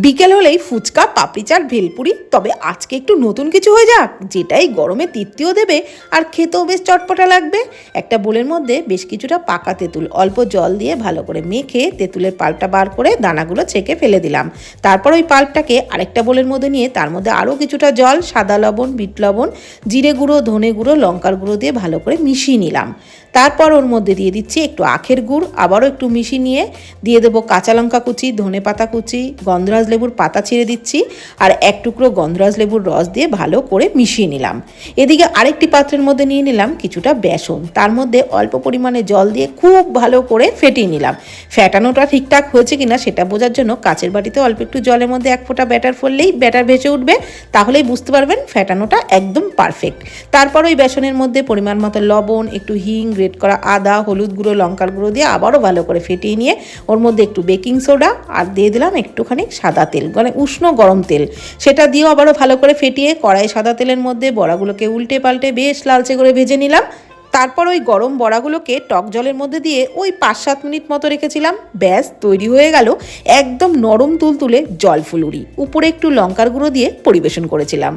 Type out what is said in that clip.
বিকেল হলেই ফুচকা, পাপড়ি চাট, ভেলপুরি। তবে আজকে একটু নতুন কিছু হয়ে যাক, যেটাই গরমে তৃপ্তিও দেবে আর খেতেও বেশ চটপটা লাগবে। একটা বোলের মধ্যে বেশ কিছুটা পাকা তেঁতুল অল্প জল দিয়ে ভালো করে মেখে তেঁতুলের পাল্পটা বার করে দানাগুলো ছেঁকে ফেলে দিলাম। তারপর ওই পাল্পটাকে আরেকটা বোলের মধ্যে নিয়ে তার মধ্যে আরও কিছুটা জল, সাদা লবণ, বিট লবণ, জিরে গুঁড়ো, ধনে গুঁড়ো, লঙ্কার গুঁড়ো দিয়ে ভালো করে মিশিয়ে নিলাম। তারপর ওর মধ্যে দিয়ে দিচ্ছি একটু আখের গুড়, আবারও একটু মিশিয়ে নিয়ে দিয়ে দেবো কাঁচা লঙ্কা কুচি, ধনে পাতা কুচি, গন্ধরাজ লেবুর পাতা ছিঁড়ে দিচ্ছি আর এক টুকরো গন্ধরাজ লেবুর রস দিয়ে ভালো করে মিশিয়ে নিলাম। এদিকে আরেকটি পাত্রের মধ্যে নিয়ে নিলাম কিছুটা বেসন, তার মধ্যে অল্প পরিমাণে জল দিয়ে খুব ভালো করে ফেটিয়ে নিলাম। ফেটানোটা ঠিকঠাক হয়েছে কিনা সেটা বোঝার জন্য কাচের বাটিতে অল্প একটু জলের মধ্যে এক ফোঁটা ব্যাটার ফেললেই ব্যাটার ভেসে উঠবে, তাহলেই বুঝতে পারবেন ফেটানোটা একদম পারফেক্ট। তারপর ওই বেসনের মধ্যে পরিমাণ মতো লবণ, একটু হিং, গ্রেট করা আদা, হলুদ গুঁড়ো, লঙ্কার গুঁড়ো দিয়ে আবারও ভালো করে ফেটিয়ে নিয়ে ওর মধ্যে একটু বেকিং সোডা আর দিয়ে দিলাম একটুখানি সাদা তেল, মানে উষ্ণ গরম তেল। সেটা দিয়েও আবারও ভালো করে ফেটিয়ে কড়াই সাদা তেলের মধ্যে বড়াগুলোকে উল্টে পাল্টে বেশ লালচে করে ভেজে নিলাম। তারপর ওই গরম বড়াগুলোকে টক জলের মধ্যে দিয়ে ওই 5-7 মিনিট মতো রেখেছিলাম। ব্যাস তৈরি হয়ে গেল একদম নরম তুলতুলে জল ফুলুরি। উপরে একটু লঙ্কার গুঁড়ো দিয়ে পরিবেশন করেছিলাম।